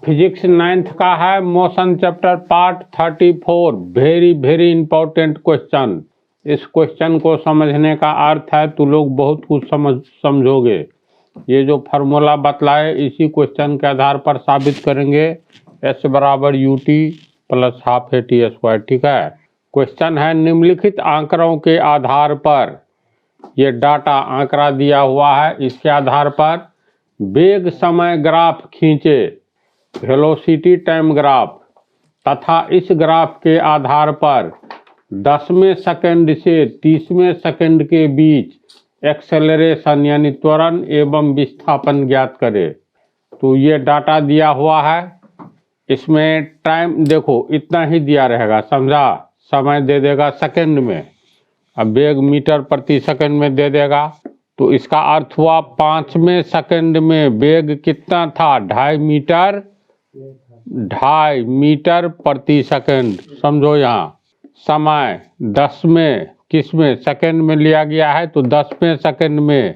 Physics 9th का है, motion chapter part 34। Very very important question. इस क्वेश्चन को समझने का अर्थ है तू लोग बहुत कुछ समझोगे। ये जो फार्मूला बतलाए इसी क्वेश्चन के आधार पर साबित करेंगे। S बराबर UT प्लस हाफ AT²। ठीक है। क्वेश्चन है, निम्नलिखित आंकड़ों के आधार पर, ये डाटा आंकड़ा दिया हुआ है, इसके आधार पर वेग समय ग्राफ खींचे, वेलोसिटी टाइम ग्राफ, तथा इस ग्राफ के आधार पर 10वें सेकंड से 30वें सेकंड के बीच एक्सेलरेशन यानी त्वरण एवं विस्थापन ज्ञात करे। तो ये डाटा दिया हुआ है, इसमें टाइम देखो इतना ही दिया रहेगा, समझा। समय दे देगा सेकंड में, अब वेग मीटर प्रति सेकंड में दे देगा। तो इसका अर्थ हुआ 5वें सेकंड में वेग कितना था, 2.5 मीटर प्रति सेकंड। समझो यहाँ समय 10वें किसमें सेकंड में लिया गया है, तो 10वें सेकंड में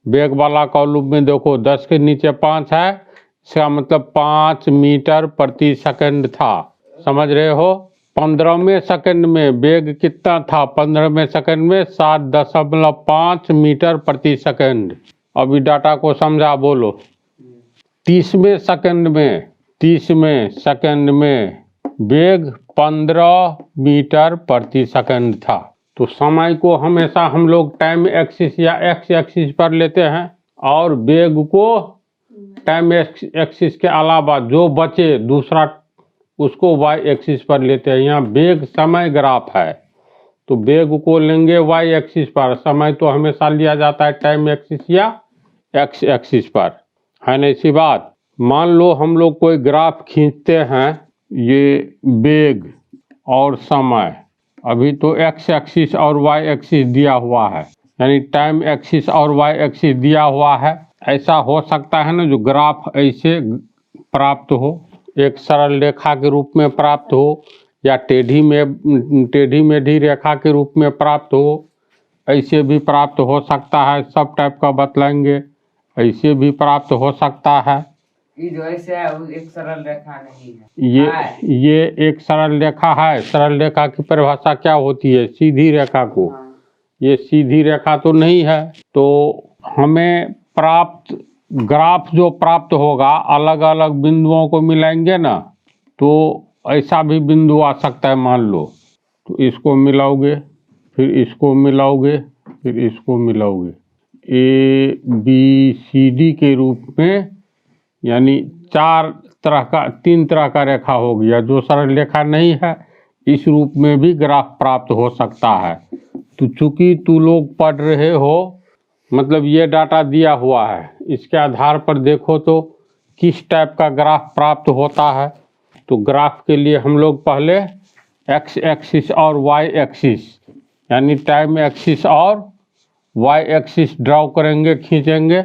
वेग वाला कॉलम में देखो 10 के नीचे 5 है, इसका मतलब 5 मीटर प्रति सेकंड था। समझ रहे हो। 15वें सेकंड में वेग कितना था, 15वें सेकंड में 7.5 मीटर प्रति सेकंड। अभी डाटा को समझा, बोलो। 30वें सेकंड में वेग 15 मीटर प्रति सेकंड था। तो समय को हमेशा हम लोग टाइम एक्सिस या एक्स एक्सिस पर लेते हैं, और वेग को टाइम एक्सिस के अलावा जो बचे दूसरा उसको वाई एक्सिस पर लेते हैं। यहाँ वेग समय ग्राफ है तो वेग को लेंगे वाई एक्सिस पर, समय तो हमेशा लिया जाता है टाइम एक्सिस या एक्स एक्सिस पर, है ना। इसी बात, मान लो हम लोग कोई ग्राफ खींचते हैं, ये वेग और समय, अभी तो एक्स एक्सिस और वाई एक्सिस दिया हुआ है, यानी टाइम एक्सिस और वाई एक्सिस दिया हुआ है। ऐसा हो सकता है ना जो ग्राफ ऐसे प्राप्त हो, एक सरल रेखा के रूप में प्राप्त हो, या टेढ़ी मेढ़ी रेखा के रूप में प्राप्त हो, ऐसे भी प्राप्त हो सकता है। सब टाइप का बतलाएंगे, ऐसे भी प्राप्त हो सकता है। ये जो ऐसे है वो एक सरल रेखा नहीं है। ये एक सरल रेखा है। सरल रेखा की परिभाषा क्या होती है, सीधी रेखा को। ये सीधी रेखा तो नहीं है। तो हमें प्राप्त ग्राफ जो प्राप्त होगा, अलग अलग बिंदुओं को मिलाएंगे ना, तो ऐसा भी बिंदु आ सकता है। मान लो तो इसको मिलाओगे, फिर इसको मिलाओगे, फिर इसको मिलाओगे, ABCD के रूप में, यानी 3 तरह का रेखा हो गया। जो सरल रेखा नहीं है, इस रूप में भी ग्राफ प्राप्त हो सकता है। तो चूंकि तू लोग पढ़ रहे हो, मतलब ये डाटा दिया हुआ है, इसके आधार पर देखो तो किस टाइप का ग्राफ प्राप्त होता है। तो ग्राफ के लिए हम लोग पहले एक्स एक्सिस और वाई एक्सिस, यानी टाइम एक्सिस और वाई एक्सिस ड्रॉ करेंगे, खींचेंगे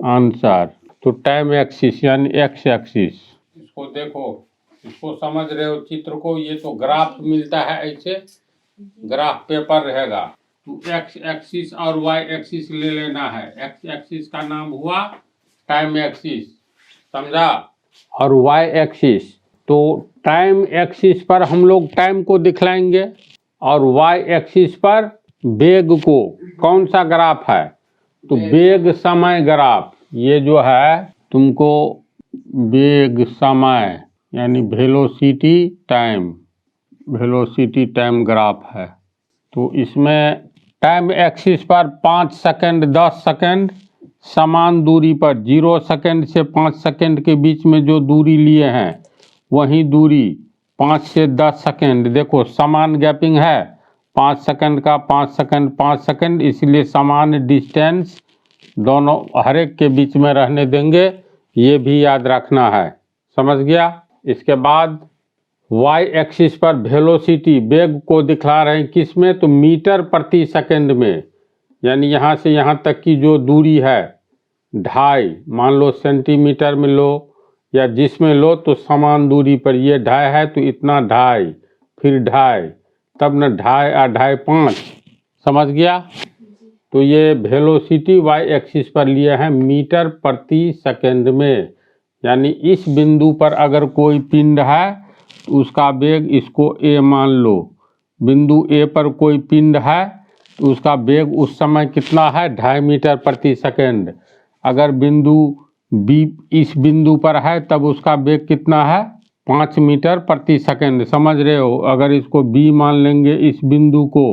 आंसर। तो टाइम एक्सिस यानी एक्स एक्सिस, इसको देखो, इसको समझ रहे हो चित्र को। ये तो ग्राफ मिलता है, ऐसे ग्राफ पेपर रहेगा। तो एक्स एक्सिस और वाई एक्सिस ले लेना है। एक्स एक्सिस का नाम हुआ टाइम एक्सिस, समझा। और वाई एक्सिस, तो टाइम एक्सिस पर हम लोग टाइम को दिखलाएंगे, और वाई एक्सिस पर वेग को। कौन सा ग्राफ है, तो वेग समय ग्राफ। ये जो है तुमको वेग समय यानी वेलोसिटी टाइम ग्राफ है। तो इसमें टाइम एक्सिस पर 5 सेकंड 10 सेकंड समान दूरी पर, 0 सेकंड से 5 सेकंड के बीच में जो दूरी लिए हैं, वही दूरी 5 से 10 सेकंड, देखो समान गैपिंग है, 5 सेकंड का 5 सेकंड 5 सेकंड, इसलिए समान डिस्टेंस दोनों हर एक के बीच में रहने देंगे। ये भी याद रखना है, समझ गया। इसके बाद वाई एक्सिस पर वेलोसिटी, वेग को दिखला रहे हैं किस में, तो मीटर प्रति सेकंड में, यानी यहाँ से यहाँ तक की जो दूरी है 2.5, मान लो सेंटीमीटर में लो या जिसमें लो, तो समान दूरी पर ये 2.5 है तो इतना 2.5, फिर 2.5, तब न 2.5 और 2.5 5, समझ गया। तो ये वेलोसिटी वाई एक्सिस पर लिए हैं मीटर प्रति सेकंड में, यानी इस बिंदु पर अगर कोई पिंड है तो उसका वेग, इसको ए मान लो, बिंदु ए पर कोई पिंड है तो उसका वेग उस समय कितना है, 2.5 मीटर प्रति सेकंड। अगर बिंदु बी इस बिंदु पर है तब उसका वेग कितना है, 5 मीटर प्रति सेकंड। समझ रहे हो? अगर इसको बी मान लेंगे इस बिंदु को,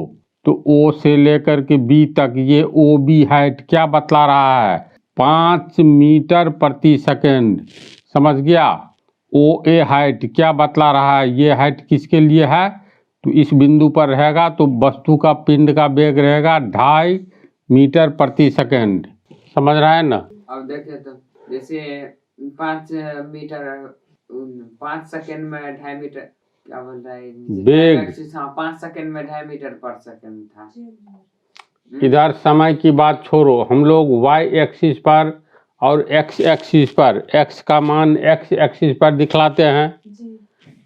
तो ओ से लेकर के बी तक ये ओ बी हाइट क्या बतला रहा है, 5 मीटर प्रति सेकंड। समझ गया? ओ ए हाइट क्या बतला रहा है, ये हाइट किसके लिए है, तो इस बिंदु पर रहेगा तो वस्तु का पिंड का वेग रहेगा 2.5 मीटर प्रति सेकंड। समझ रहा है ना? अब देखे तो जैसे 5 मीटर 5 सेकंड में 2.5 मीटर, क्या बोल रहा है वेग, 5 सेकंड में 2.5 मीटर पर सेकंड था। इधर समय की बात छोड़ो, हम लोग वाई एक्सिस पर और एक्स एक्सिस पर, एक्स का मान एक्स एक्सिस पर दिखलाते हैं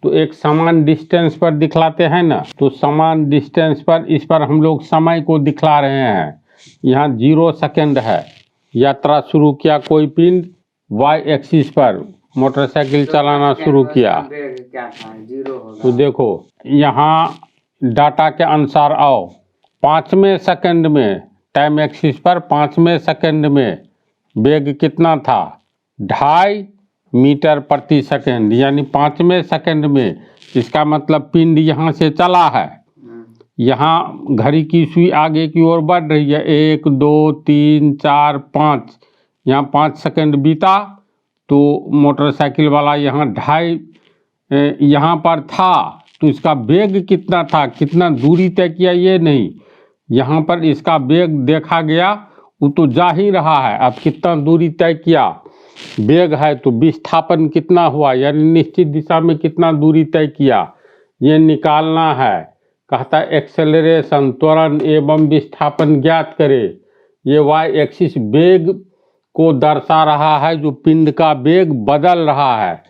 तो एक समान डिस्टेंस पर दिखलाते हैं ना, तो समान डिस्टेंस पर इस पर हम लोग समय को दिखला रहे हैं। यहाँ 0 सेकंड है, यात्रा शुरू किया कोई पिंड, वाई एक्सिस पर मोटरसाइकिल चलाना शुरू किया, क्या था, 0 होगा। तो देखो यहाँ डाटा के अनुसार आओ, 5वें सेकंड में टाइम एक्सिस पर 5वें सेकंड में वेग कितना था, 2.5 मीटर प्रति सेकंड, यानी 5वें सेकंड में। इसका मतलब पिंड यहाँ से चला है, यहाँ घड़ी की सुई आगे की ओर बढ़ रही है, 1 2 3 4 5, यहाँ 5 सेकंड बीता तो मोटरसाइकिल वाला यहाँ 2.5 यहाँ पर था, तो इसका वेग कितना था, कितना दूरी तय किया ये नहीं, यहाँ पर इसका वेग देखा गया, वो तो जा ही रहा है। अब कितना दूरी तय किया, वेग है तो विस्थापन कितना हुआ, यानी निश्चित दिशा में कितना दूरी तय किया, ये निकालना है। कहता है एक्सेलरेशन, त्वरण एवं विस्थापन ज्ञात करे। ये वाई एक्सिस वेग को दर्शा रहा है, जो पिंड का वेग बदल रहा है।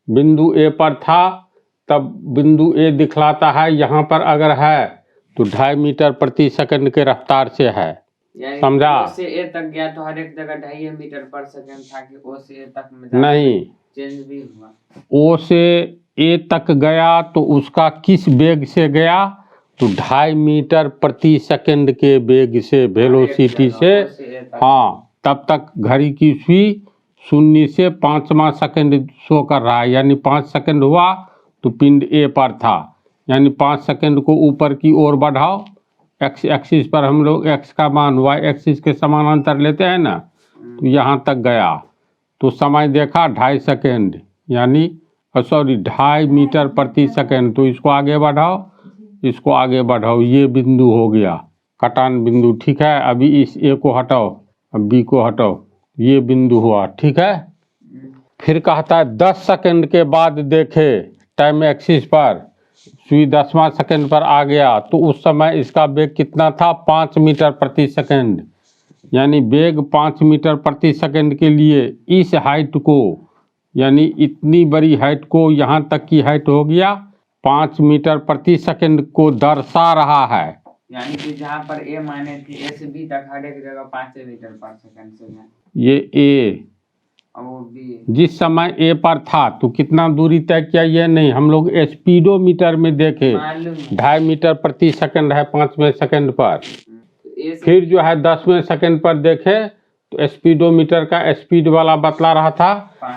बिंदु ए पर था तब बिंदु ए दिखलाता है, यहाँ पर अगर है तो 2.5 मीटर प्रति सेकंड के रफ्तार से है। समझा? ओ से ए तक गया तो हर एक जगह 2.5 मीटर पर सेकंड था कि ओ से ए तक में नहीं, चेंज भी हुआ। ओ से ए तक गया तो उसका किस वेग से गया, तो 2.5 मीटर प्रति सेकंड के वेग से, वेलोसिटी से। हाँ, तब तक घड़ी की सुई 0 से 5वां सेकंड शो कर रहा है, यानी 5 सेकंड हुआ तो पिंड ए पर था, यानी 5 सेकंड को ऊपर की ओर बढ़ाओ। एक्स एक्सिस पर हम लोग एक्स का मान वाई एक्सिस के समानांतर लेते हैं ना, तो यहाँ तक गया तो समय देखा 2.5 सेकंड, यानी 2.5 मीटर प्रति सेकंड। तो इसको आगे बढ़ाओ, इसको आगे बढ़ाओ, ये बिंदु हो गया कटान बिंदु। ठीक है, अभी इस ए को हटाओ, अब बी को हटाओ, ये बिंदु हुआ। ठीक है, फिर कहता है 10 सेकंड के बाद देखे टाइम एक्सिस पर, सुई 10वां सेकंड पर आ गया तो उस समय इसका वेग कितना था, 5 मीटर प्रति सेकंड, यानी वेग 5 मीटर प्रति सेकंड के लिए इस हाइट को, यानी इतनी बड़ी हाइट को, यहाँ तक की हाइट हो गया 5 मीटर प्रति सेकंड को दर्शा रहा है। यानी कि जहाँ पर ए माने थी, ए से बी तक हर एक जगह 5 मीटर पर सेकंड से है। ये ए और वो बी जिस समय ए पर था तो कितना दूरी तय किया, ये नहीं, हम लोग स्पीडोमीटर में देखे 2.5 मीटर प्रति सेकंड है 5वें सेकंड पर। फिर जो है 10वें सेकंड पर देखे तो स्पीडोमीटर का स्पीड वाला बतला रहा था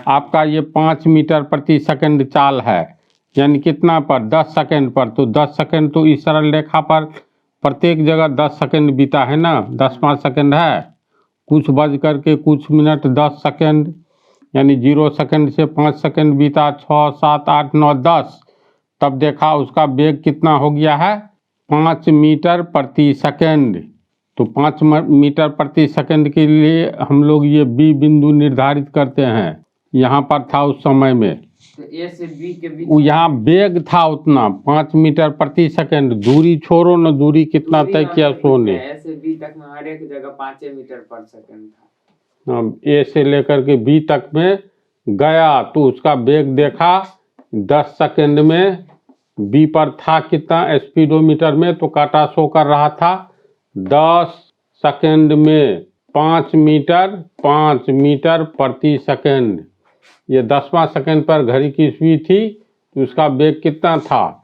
आपका, ये 5 मीटर प्रति सेकंड चाल है, यानी कितना पर, 10 सेकंड पर। तो 10 सेकंड तो इस सरल रेखा पर प्रत्येक जगह 10 सेकंड बीता है ना, 10वां सेकंड है, कुछ बज करके कुछ मिनट 10 सेकंड, यानी 0 सेकंड से 5 सेकंड बीता, 6 7 8 9 10, तब देखा उसका वेग कितना हो गया है, 5 मीटर प्रति सेकंड। तो 5 मीटर प्रति सेकंड के लिए हम लोग ये बी बिंदु निर्धारित करते हैं, यहाँ पर था उस समय में। तो ए से बी के बीच यहाँ वेग था उतना 5 मीटर प्रति सेकंड, दूरी छोड़ो न, दूरी कितना तय किया सोने, ए से बी तक में हर एक जगह 5 मीटर पर सेकंड था। ए से लेकर के बी तक में गया तो उसका वेग देखा 10 सेकंड में, बी पर था कितना स्पीडोमीटर में, तो काटा शो कर रहा था 10 सेकंड में 5 मीटर प्रति सेकंड, ये 10वां सेकंड पर घड़ी की सुई थी, तो उसका वेग कितना था,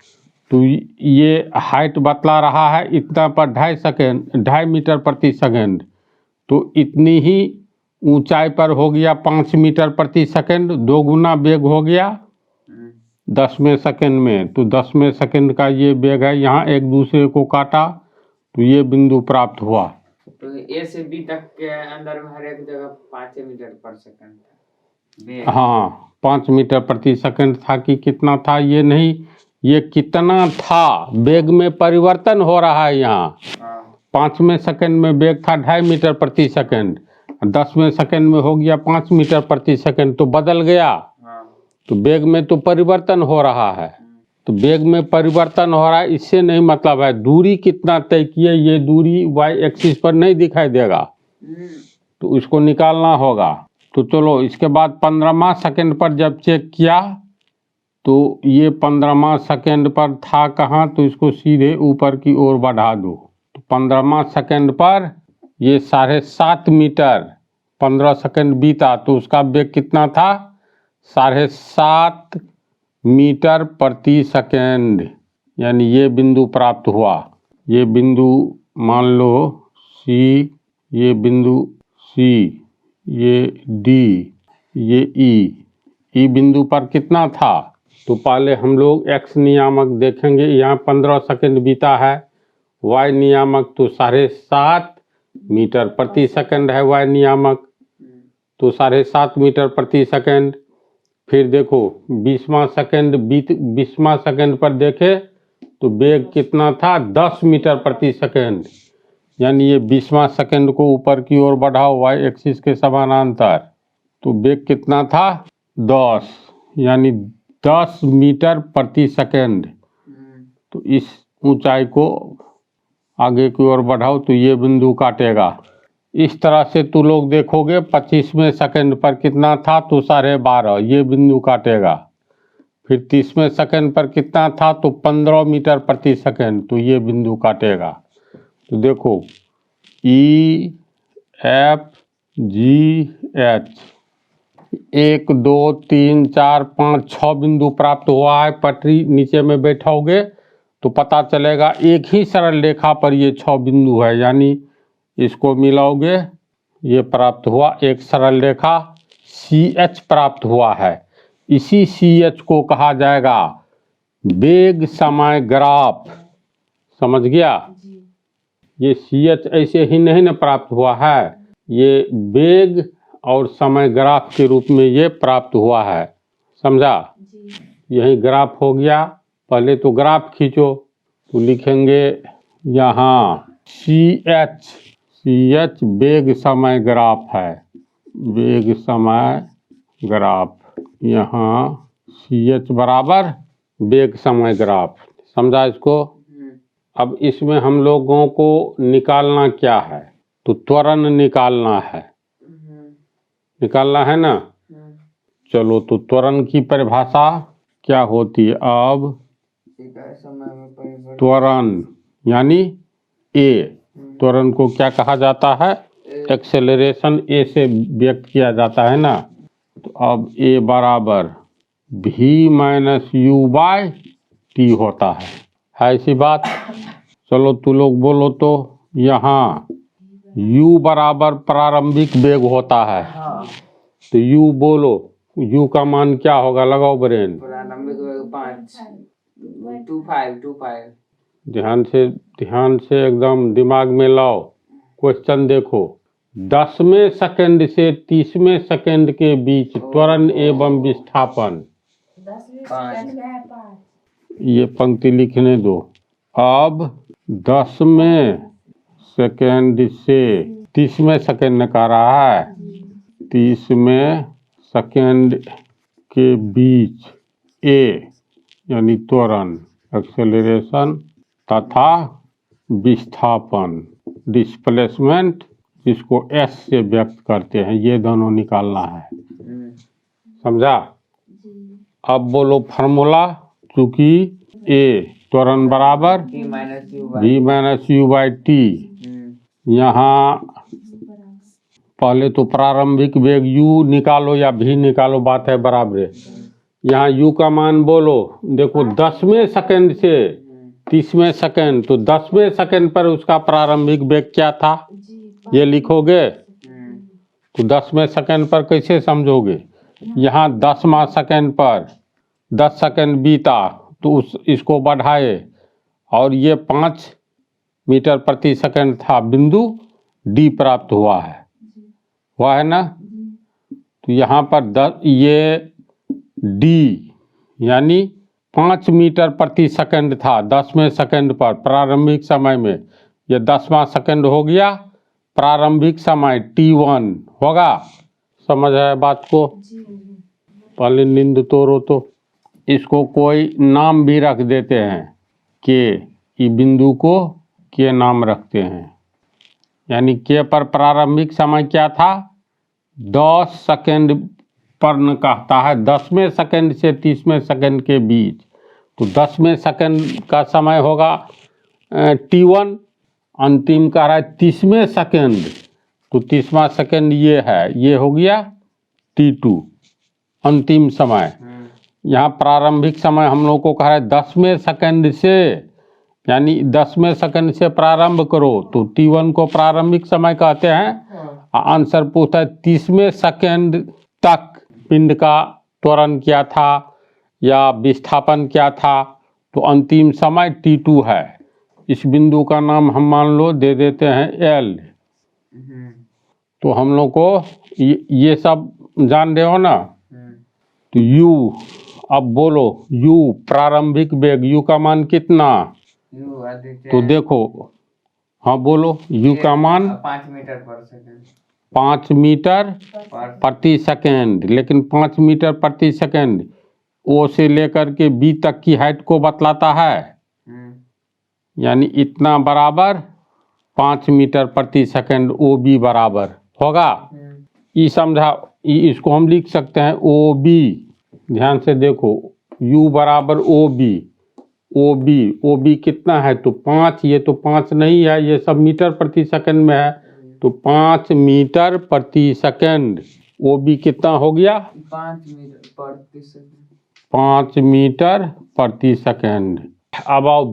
तो ये हाइट बतला रहा है इतना पर 2.5 मीटर प्रति सेकंड, तो इतनी ही ऊंचाई पर हो गया 5 मीटर प्रति सेकंड, 2 गुना वेग हो गया 10वें सेकंड में। तो 10वें सेकंड का ये वेग है, यहाँ एक दूसरे को काटा तो ये बिंदु प्राप्त हुआ। तो ए से बी तक के अंदर में हर एक जगह 5 मीटर पर सेकंड था। हाँ 5 मीटर प्रति सेकंड था कि कितना था ये नहीं, ये कितना था वेग में परिवर्तन हो रहा है यहाँ। 5वें सेकंड में वेग था 2.5 मीटर प्रति सेकंड, 10वें सेकंड में हो गया 5 मीटर प्रति सेकंड, तो बदल गया। तो वेग में तो परिवर्तन हो रहा है, तो वेग में परिवर्तन हो रहा है, इससे नहीं मतलब है दूरी कितना तय किए, ये दूरी वाई एक्सिस पर नहीं दिखाई देगा, तो इसको निकालना होगा। तो चलो इसके बाद 15वां सेकंड पर जब चेक किया तो ये 15वां सेकंड पर था कहाँ, तो इसको सीधे ऊपर की ओर बढ़ा दो। तो 15वां सेकंड पर ये 7.5 मीटर, 15 सेकंड बीता तो उसका वेग कितना था, 7.5 मीटर प्रति सेकंड, यानी ये बिंदु प्राप्त हुआ। ये बिंदु मान लो सी, ये बिंदु सी, ये डी, ये ई बिंदु पर कितना था, तो पहले हम लोग एक्स नियामक देखेंगे, यहाँ 15 सेकंड बीता है, वाई नियामक तो 7.5 मीटर प्रति सेकंड है वाई नियामक, तो 7.5 मीटर प्रति सेकंड। फिर देखो 20वां सेकंड पर देखे तो वेग कितना था, 10 मीटर प्रति सेकंड, यानी ये 20वां सेकंड को ऊपर की ओर बढ़ाओ वाई एक्सिस के समानांतर, तो वेग कितना था 10, यानी 10 मीटर प्रति सेकंड। तो इस ऊंचाई को आगे की ओर बढ़ाओ तो ये बिंदु काटेगा। इस तरह से तू लोग देखोगे 25वें सेकंड पर कितना था, तो 12.5, ये बिंदु काटेगा। फिर 30वें सेकंड पर कितना था, तो 15 मीटर प्रति सेकंड, तो ये बिंदु काटेगा। तो देखो ई एफ जी एच 1 2 3 4 5 6 बिंदु प्राप्त हुआ है। पटरी नीचे में बैठोगे तो पता चलेगा एक ही सरल रेखा पर ये 6 बिंदु है, यानी इसको मिलाओगे ये प्राप्त हुआ एक सरल रेखा CH प्राप्त हुआ है। इसी CH को कहा जाएगा वेग समय ग्राफ, समझ गया। ये CH ऐसे ही नहीं ना प्राप्त हुआ है, ये वेग और समय ग्राफ के रूप में ये प्राप्त हुआ है, समझा। यही ग्राफ हो गया। पहले तो ग्राफ खींचो, तो लिखेंगे यहाँ CH वेग समय ग्राफ है, वेग समय ग्राफ, यहाँ CH बराबर वेग समय ग्राफ, समझा इसको। अब इसमें हम लोगों को निकालना क्या है, तो त्वरण निकालना है, निकालना है ना। चलो तो त्वरण की परिभाषा क्या होती है, अब त्वरण यानी ए, त्वरण को क्या कहा जाता है, एक्सेलरेशन ए से व्यक्त किया जाता है ना। तो अब ए बराबर v minus u by t होता है ऐसी बात। चलो तू लोग बोलो तो, यहाँ u बराबर प्रारंभिक वेग होता है, तो u बोलो, u का मान क्या होगा, लगाओ ब्रेन। प्रारंभिक वेग 5 ध्यान से एकदम दिमाग में लाओ। क्वेश्चन देखो, 10वें सेकंड से 30वें सेकंड के बीच त्वरण एवं विस्थापन, ये पंक्ति लिखने दो। अब 10वें सेकंड से 30वें सेकंड का रहा है, 30वें सेकंड के बीच ए यानी त्वरण एक्सेलरेशन तथा विस्थापन डिस्प्लेसमेंट, जिसको S से व्यक्त करते हैं, ये दोनों निकालना है, समझा। अब बोलो फार्मूला, चूंकि ए त्वरण बराबर v minus you by T, यहाँ पहले तो प्रारंभिक वेग u निकालो या v निकालो, बात है बराबर है। यहाँ u का मान बोलो, देखो 10वें सेकंड से 30वें सेकंड, तो 10वें सेकंड पर उसका प्रारंभिक वेग क्या था, ये लिखोगे। तो 10वें सेकंड पर कैसे समझोगे, यहाँ 10वां सेकंड पर 10 सेकंड बीता तो इसको बढ़ाए और ये 5 मीटर प्रति सेकंड था, बिंदु डी प्राप्त हुआ है ना। तो यहाँ पर ये डी यानी 5 मीटर प्रति सेकंड था 10वें सेकंड पर प्रारंभिक समय में, ये 10वां सेकंड हो गया, प्रारंभिक समय t1 होगा। समझ आया बात को। पहले नींद तोड़ो, तो इसको कोई नाम भी रख देते हैं के, बिंदु को के नाम रखते हैं। यानी के पर प्रारंभिक समय क्या था, 10 सेकंड पर कहता है, 10वें सेकंड से 30वें सेकंड के बीच। तो 10वें सेकंड का समय होगा t1, अंतिम कह रहा है 30वें सेकंड, तो 30वां सेकंड ये है, ये हो गया t2 अंतिम समय। यहाँ प्रारंभिक समय हम लोग को कह रहा है 10वें सेकंड से, यानी 10वें सेकंड से प्रारंभ करो, तो t1 को प्रारंभिक समय कहते हैं। आंसर पूछता है 30वें सेकंड तक पिंड का त्वरण क्या था या विस्थापन क्या था, तो अंतिम समय t2 है। इस बिंदु का नाम हम मान लो दे देते हैं L। तो हम लोग को ये सब जान रहे हो ना। तो U, अब बोलो U प्रारंभिक वेग, U का मान कितना, तो देखो, हाँ बोलो, U का मान 5 मीटर पर सेकंड, 5 मीटर प्रति सेकंड। लेकिन 5 मीटर प्रति सेकंड O से लेकर के B तक की हाइट को बतलाता है, यानी इतना बराबर 5 मीटर प्रति सेकंड OB बराबर होगा। ये समझा, इसको हम लिख सकते हैं OB। ध्यान से देखो, U बराबर OB कितना है, तो 5, ये तो 5 नहीं है, ये सब मीटर प्रति सेकंड में है, तो 5 मीटर प्रति सेकंड। OB कितना हो गया, 5 मीटर प्रति सेकंड, 5 मीटर प्रति सेकंड। अब आओ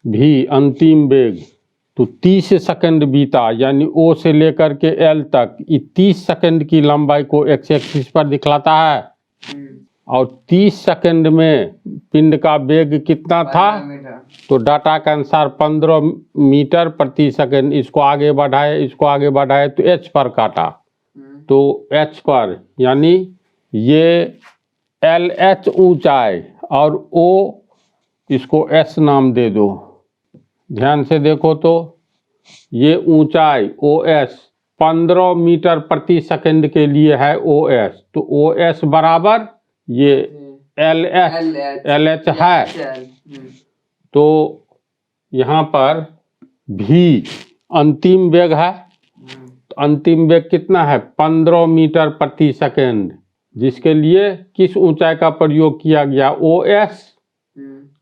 भी अंतिम वेग, तो 30 सेकंड बीता, यानी O से लेकर के L तक, ये 30 सेकंड की लंबाई को एक्स एक्सिस पर दिखलाता है। और 30 सेकंड में पिंड का वेग कितना था, तो डाटा के अनुसार 15 मीटर प्रति सेकंड। इसको आगे बढ़ाए तो H पर काटा, तो H पर, यानी ये LH ऊंचाई और O, इसको S नाम दे दो। ध्यान से देखो, तो ये ऊंचाई OS 15 मीटर प्रति सेकंड के लिए है OS, तो OS बराबर ये LH है। तो यहाँ पर भी अंतिम वेग है, तो अंतिम वेग कितना है, 15 मीटर प्रति सेकंड, जिसके लिए किस ऊंचाई का प्रयोग किया गया, OS।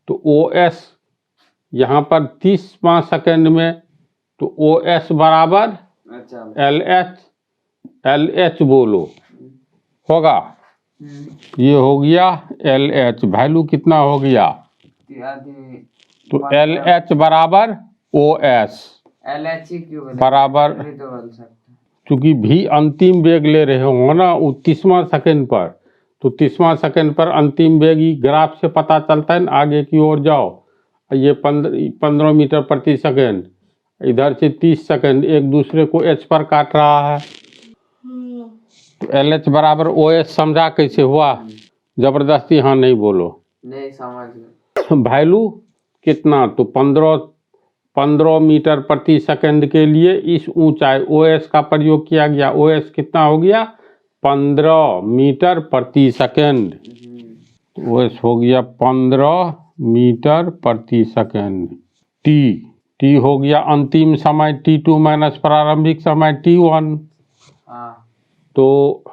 तो OS यहाँ पर 30वां सेकंड में, तो OS बराबर LH बोलो होगा। ये हो गया LH, वैल्यू कितना हो गया, तो LH बराबर OS बराबर, चूंकि भी अंतिम वेग ले रहे हो ना वो 30वां सेकंड पर, तो 30वां सेकंड पर अंतिम वेग ही ग्राफ से पता चलता है ना। आगे की ओर जाओ, ये 15 मीटर प्रति सेकंड, इधर से 30 सेकंड, एक दूसरे को H पर काट रहा है। तो LH बराबर OS समझा कैसे हुआ, जबरदस्ती हाँ नहीं बोलो, नहीं समझ। वैल्यू कितना, तो 15 मीटर प्रति सेकंड के लिए इस ऊंचाई OS का प्रयोग किया गया। OS कितना हो गया, 15 मीटर प्रति सेकंड। OS हो गया 15 मीटर प्रति सेकंड। T हो गया अंतिम समय T2 माइनस प्रारंभिक समय T1। तो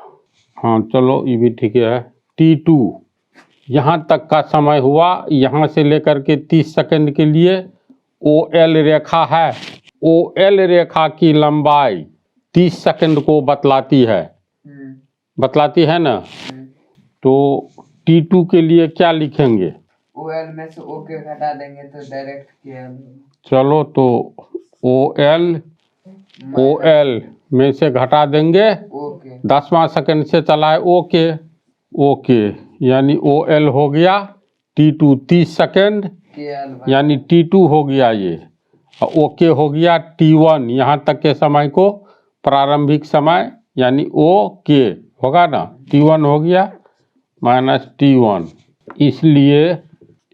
हाँ चलो ये भी ठीक है। T2 यहाँ तक का समय हुआ, यहाँ से लेकर के 30 सेकंड के लिए OL रेखा है। OL रेखा की लंबाई 30 सेकंड को बतलाती है, बतलाती है ना। तो T2 के लिए क्या लिखेंगे? OL में से OK घटा देंगे तो डायरेक्ट KL। चलो तो OL में से घटा देंगे, 10वां सेकंड से चला है ओके, यानी OL हो गया, T2 30 सेकंड यानी T2 हो गया ये, ओके हो गया T1, यहाँ तक के समय को प्रारंभिक समय यानी ओके होगा ना, T1 हो गया माइनस T1। इसलिए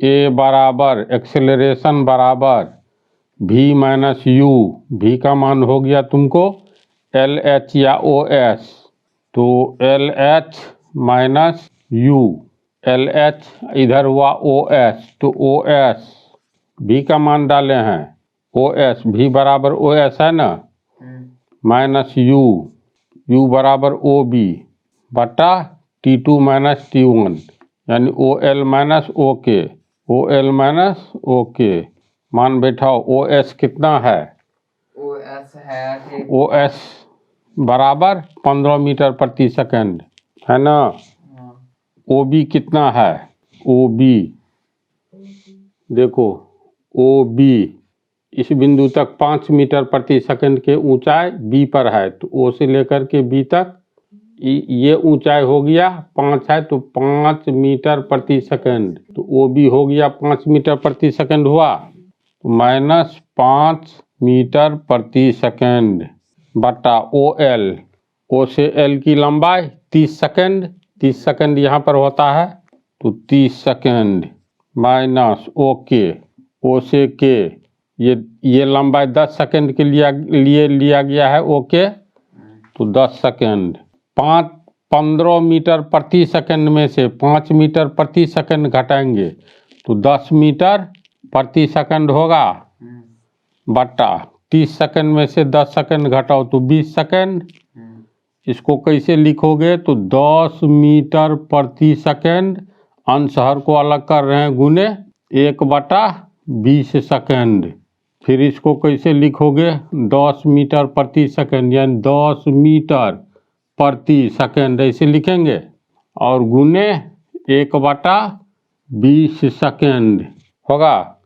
A बराबर एक्सेलरेशन बराबर V माइनस यू, V का मान हो गया तुमको LH या OS, तो LH माइनस यू, LH इधर हुआ OS, तो OS V का मान डाले हैं OS, V बराबर OS है ना, माइनस यू बराबर OB बटा T2 माइनस T1 यानी OL माइनस ओके, मान बैठाओ OS कितना है? OS बराबर 15 मीटर प्रति सेकंड है ना। OB कितना है? OB देखो, OB इस बिंदु तक 5 मीटर प्रति सेकंड के ऊंचाई B पर है, तो O से लेकर के B तक ये ऊंचाई हो गया 5 है, तो 5 मीटर प्रति सेकंड, तो OB हो गया 5 मीटर प्रति सेकंड हुआ, तो माइनस 5 मीटर प्रति सेकंड बटा OL, O से L की लंबाई 30 सेकंड यहाँ पर होता है, तो 30 सेकंड माइनस ओके, O से K ये लंबाई 10 सेकंड के लिए लिया गया है ओके, तो 10 सेकंड 15 मीटर प्रति सेकंड में से 5 मीटर प्रति सेकंड घटाएंगे तो 10 मीटर प्रति सेकंड होगा बटा 30 सेकंड में से 10 सेकंड घटाओ तो 20 सेकंड। इसको कैसे लिखोगे? तो 10 मीटर प्रति सेकंड, अंशहर को अलग कर रहे हैं, गुने 1/20 सेकंड। फिर इसको कैसे लिखोगे? 10 मीटर प्रति सेकंड यानी 10 मीटर प्रति सेकंड ऐसे लिखेंगे और गुने 1/20 सेकंड होगा।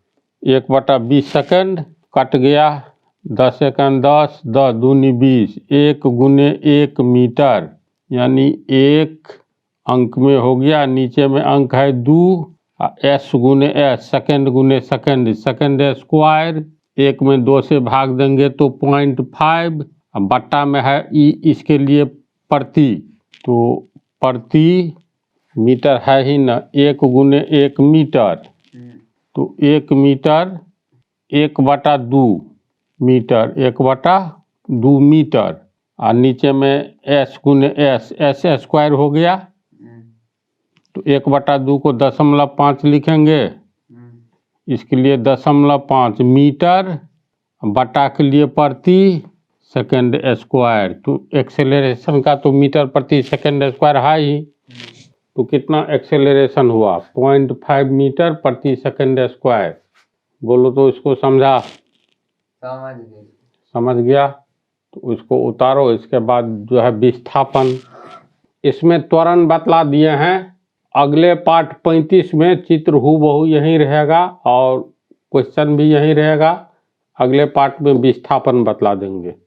1/20 सेकंड कट गया, 10 सेकंड 10, 10 दूनी 20, 1 गुने 1 मीटर यानी 1 अंक में हो गया, नीचे में अंक है 2, S गुने S, सेकंड गुने सेकंड, सेकंड स्क्वायर, 1 में 2 से भाग देंगे तो 0.5, बट्टा में है ई, इसके लिए प्रति, तो प्रति मीटर है ही ना, 1 गुने 1 मीटर, तो 1 मीटर 1/2 मीटर, 1/2 मीटर, और नीचे में S गुने S, S स्क्वायर हो गया, तो 1/2 को 0.5 लिखेंगे, इसके लिए 0.5 मीटर, बटा के लिए प्रति सेकंड स्क्वायर, तो एक्सेलरेशन का तो मीटर प्रति सेकंड स्क्वायर है ही, तो कितना एक्सेलरेशन हुआ? 0.5 मीटर प्रति सेकंड स्क्वायर। बोलो तो इसको समझा? समझ गया। तो इसको उतारो, इसके बाद जो है विस्थापन, इसमें त्वरण बतला दिए हैं। अगले पार्ट 35 में चित्र हूबहू यही रहेगा और क्वेश्चन भी यही रहेगा। अगले पार्ट में विस्थापन बतला देंगे।